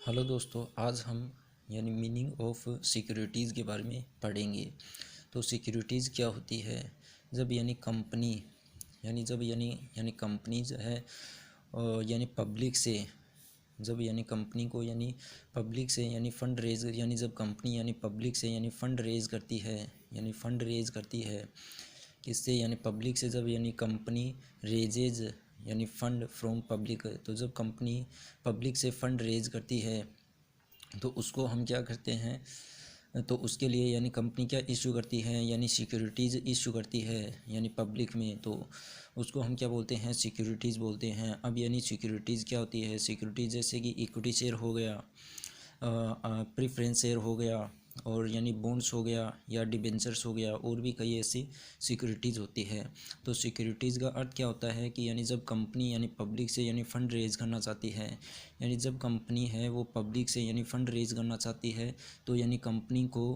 Hello दोस्तों, आज हम मीनिंग ऑफ सिक्योरिटीज़ के बारे में पढ़ेंगे। तो सिक्योरिटीज़ क्या होती है? जब कंपनी जब कंपनी जो है पब्लिक से, जब कंपनी को पब्लिक से फंड रेज, जब कंपनी पब्लिक से फंड रेज करती है, किससे? पब्लिक से। जब company raises fund from public, तो जब कंपनी पब्लिक से फ़ंड रेज करती है तो उसको हम क्या करते हैं? तो उसके लिए कंपनी क्या इशू करती है? सिक्योरिटीज़ इशू करती है पब्लिक में, तो उसको हम क्या बोलते हैं? सिक्योरिटीज़ बोलते हैं। अब सिक्योरिटीज़ क्या होती है? सिक्योरिटीज़ जैसे कि इक्विटी शेयर हो गया, प्रेफरेंस शेयर हो गया, और बॉन्ड्स हो गया या डिबेंचर्स हो गया, और भी कई ऐसी सिक्योरिटीज़ होती है। तो सिक्योरिटीज़ का अर्थ क्या होता है कि जब कंपनी पब्लिक से फ़ंड रेज़ करना चाहती है, जब कंपनी है वो पब्लिक से फ़ंड रेज़ करना चाहती है, तो कंपनी को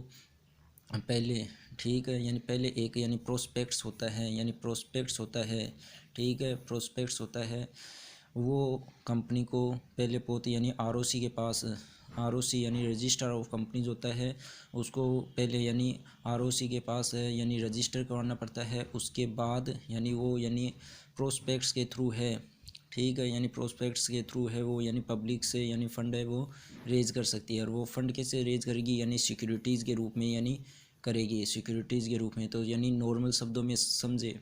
पहले, ठीक है, पहले एक प्रोस्पेक्ट्स होता है, ठीक है, प्रोस्पेक्ट्स होता है। वो कंपनी को पहले पोत आरओसी के पास, आरओसी रजिस्टर ऑफ कंपनीज होता है, उसको पहले आरओसी के पास है रजिस्टर करवाना पड़ता है। उसके बाद वो प्रोस्पेक्ट्स के थ्रू है, ठीक है, प्रोस्पेक्ट्स के थ्रू है वो पब्लिक से फ़ंड है वो रेज़ कर सकती है। और वो फ़ंड कैसे रेज़ करेगी? सिक्योरिटीज़ के रूप में करेगी, सिक्योरिटीज़ के रूप में। तो नॉर्मल शब्दों में समझे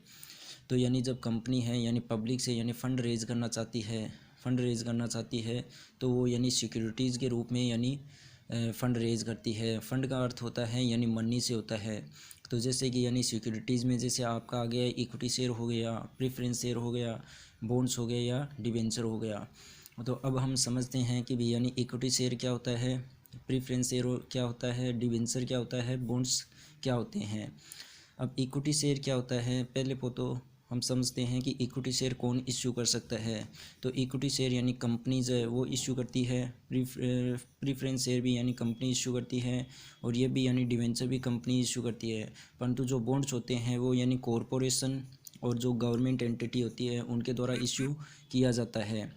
तो जब कंपनी है पब्लिक से फ़ंड रेज़ करना चाहती है, तो वो सिक्योरिटीज़ के रूप में फ़ंड रेज़ करती है। फ़ंड का अर्थ होता है मनी से होता है। तो जैसे कि सिक्योरिटीज़ में जैसे आपका आ गया इक्विटी शेयर हो गया, प्रेफरेंस शेयर हो गया, बॉन्ड्स हो गए या डिबेंचर हो गया। तो अब हम समझते हैं कि भी इक्विटी शेयर क्या होता है, प्रेफरेंस शेयर क्या होता है, डिबेंचर क्या होता है, बॉन्ड्स क्या होते हैं। अब इक्विटी शेयर क्या होता है, पहले तो हम समझते हैं कि इक्विटी शेयर कौन इश्यू कर सकता है। तो इक्विटी शेयर कंपनीज है वो इश्यू करती है, प्रीफरेंस शेयर भी कंपनी इश्यू करती है, और ये भी डिवेंचर भी कंपनी इश्यू करती है। परंतु जो बॉन्ड्स होते हैं वो कॉरपोरेशन और जो गवर्नमेंट एंटिटी होती है उनके द्वारा इश्यू किया जाता है।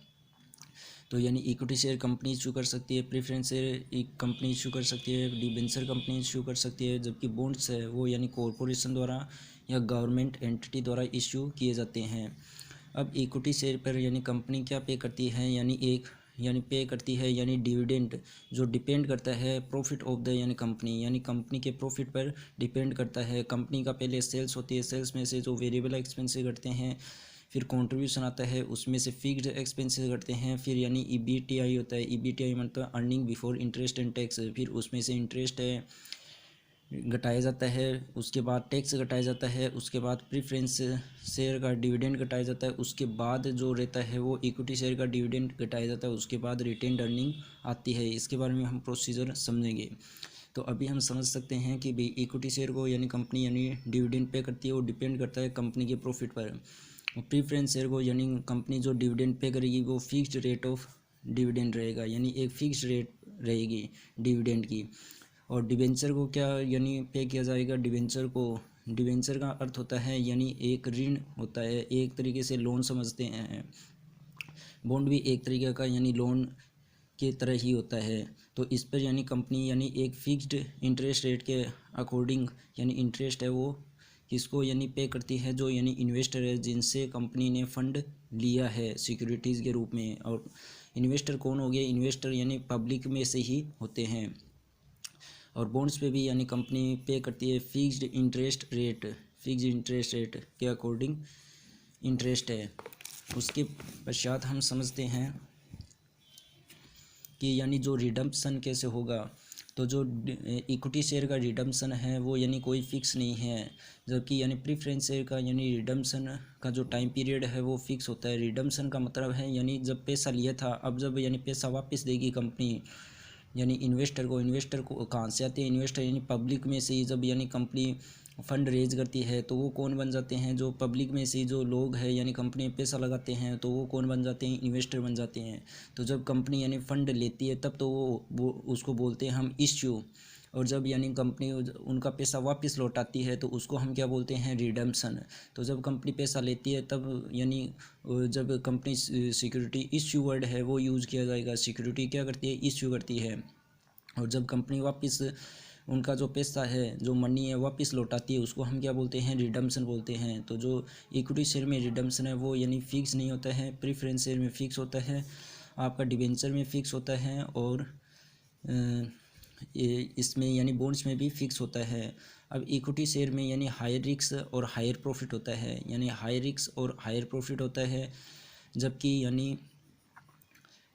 तो इक्विटी शेयर कंपनी इशू कर सकती है, प्रेफरेंस शेयर एक कंपनी इशू कर सकती है, डिबेंचर कंपनी इशू कर सकती है, जबकि बॉन्ड्स है वो कॉरपोरेशन द्वारा या गवर्नमेंट एंटिटी द्वारा इशू किए जाते हैं। अब इक्विटी शेयर पर कंपनी क्या पे करती है? एक पे करती है डिविडेंड, जो डिपेंड करता है profit of the company, company के प्रॉफिट पर डिपेंड करता है। कंपनी का पहले सेल्स होती है, सेल्स में से जो वेरिएबल एक्सपेंसेस घटते हैं, फिर कंट्रीब्यूशन आता है, उसमें से फिक्स्ड एक्सपेंसेस करते हैं, फिर ईबीटीआई होता है। ईबीटीआई मतलब earning before interest and tax, फिर उसमें से इंटरेस्ट है घटाया जाता है, उसके बाद टैक्स घटाया जाता है, उसके बाद प्रेफरेंस शेयर का डिविडेंड घटाया जाता है, उसके बाद जो रहता है वो इक्विटी शेयर का डिविडेंड घटाया जाता है, उसके बाद रिटेन्ड अर्निंग आती है। इसके बारे में हम प्रोसीजर समझेंगे। तो अभी हम समझ सकते हैं कि भाई इक्विटी शेयर को कंपनी डिविडेंड पे करती है, वो डिपेंड करता है कंपनी के प्रॉफिट पर। प्रीफरेंस शेयर को कंपनी जो डिविडेंड पे करेगी वो फिक्स्ड रेट ऑफ डिविडेंड रहेगा, एक फिक्स्ड रेट रहेगी डिविडेंड की। और डिबेंचर को क्या पे किया जाएगा? डिबेंचर का अर्थ होता है एक ऋण होता है, एक तरीके से लोन समझते हैं। बॉन्ड भी एक तरीके का लोन के तरह ही होता है। तो इस पर कंपनी एक फिक्स्ड इंटरेस्ट रेट के अकॉर्डिंग इंटरेस्ट है वो किसको पे करती है? जो इन्वेस्टर है जिनसे कंपनी ने फ़ंड लिया है सिक्योरिटीज़ के रूप में। और इन्वेस्टर कौन हो गया? इन्वेस्टर पब्लिक में से ही होते हैं। और बॉन्ड्स पे भी कंपनी पे करती है फिक्स्ड इंटरेस्ट रेट के अकॉर्डिंग इंटरेस्ट है। उसके पश्चात हम समझते हैं कि जो रिडम्पशन कैसे होगा। तो जो इक्विटी शेयर का रिडम्पशन है वो कोई फिक्स नहीं है, जबकि प्रीफरेंस शेयर का रिडम्पशन का जो टाइम पीरियड है वो फिक्स होता है। रिडम्पशन का मतलब है जब पैसा लिया था, अब जब पैसा वापस देगी कंपनी इन्वेस्टर को कहाँ से आते हैं? इन्वेस्टर पब्लिक में से ही। जब कंपनी फ़ंड रेज करती है तो वो कौन बन जाते हैं? जो पब्लिक में से जो लोग हैं कंपनी में पैसा लगाते हैं, तो वो कौन बन जाते हैं? इन्वेस्टर बन जाते हैं। तो जब कंपनी फ़ंड लेती है तब तो वो उसको बोलते हैं हम इश्यू। और जब यानी कंपनी उनका पैसा वापस लौटाती है तो उसको हम क्या बोलते हैं, रिडम्पशन। तो जब कंपनी पैसा लेती है तब यानी जब कंपनी सिक्योरिटी इश्यू वर्ड है वो यूज़ किया जाएगा। सिक्योरिटी क्या करती है, इश्यू करती है। और जब कंपनी वापस उनका जो पैसा है, जो मनी है, वापस लौटाती है, उसको हम क्या बोलते हैं, रिडम्पशन बोलते हैं। तो जो इक्विटी शेयर में रिडम्पशन है वो यानी फिक्स नहीं होता है, प्रेफरेंस शेयर में फिक्स होता है, आपका डिबेंचर में फिक्स होता है, और इसमें यानी बॉन्ड्स में भी फिक्स होता है। अब इक्विटी शेयर में यानी हायर रिस्क और हायर प्रॉफिट होता है, यानी हायर रिस्क और हायर प्रॉफिट होता है, जबकि यानी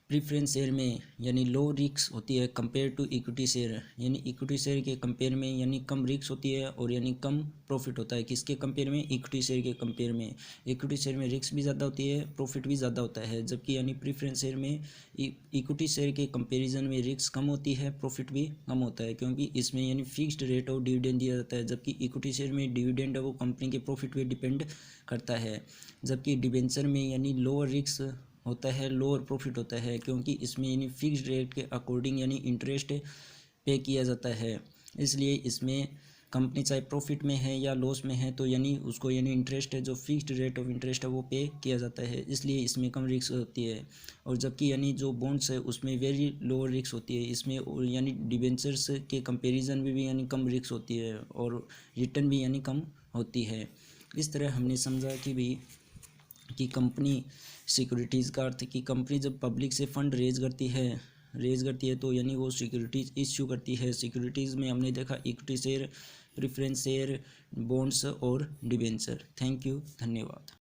प्रीफरेंस शेयर में यानी लो रिस्क होती है कंपेयर टू इक्विटी शेयर, यानी इक्विटी शेयर के कंपेयर में यानी कम रिस्क होती है और यानी कम प्रॉफिट होता है। किसके कंपेयर में, इक्विटी शेयर के कंपेयर में। इक्विटी शेयर में रिस्क भी ज़्यादा होती है, प्रॉफिट भी ज़्यादा होता है, जबकि यानी प्रीफरेंस शेयर में इक्विटी शेयर के कंपेरिजन में रिस्क कम होती है, प्रॉफिट भी कम होता है, क्योंकि इसमें यानी फिक्स्ड रेट ऑफ डिविडेंड दिया जाता है, जबकि इक्विटी शेयर में डिविडेंड है वो कंपनी के प्रॉफिट पे डिपेंड करता है। जबकि डिबेंचर में यानी लोअर रिस्क होता है, लोअर प्रॉफिट होता है, क्योंकि इसमें यानी फिक्स्ड रेट के अकॉर्डिंग यानी इंटरेस्ट पे किया जाता है। इसलिए इसमें कंपनी चाहे प्रॉफिट में है या लॉस में है तो यानी उसको यानी इंटरेस्ट है, जो फिक्स्ड रेट ऑफ इंटरेस्ट है वो पे किया जाता है, इसलिए इसमें कम रिस्क होती है। और जबकि यानी जो बॉन्ड्स है उसमें वेरी लोअर रिस्क होती है, इसमें यानी डिबेंचर्स के कंपेरिजन में भी यानी कम रिस्क होती है और रिटर्न भी यानी कम होती है। इस तरह हमने समझा कि भी कि कंपनी सिक्योरिटीज़ का अर्थ कि कंपनी जब पब्लिक से फंड रेज करती है तो यानी वो सिक्योरिटीज़ इश्यू करती है। सिक्योरिटीज़ में हमने देखा equity share, preference share, bonds और डिबेंचर। थैंक यू, धन्यवाद।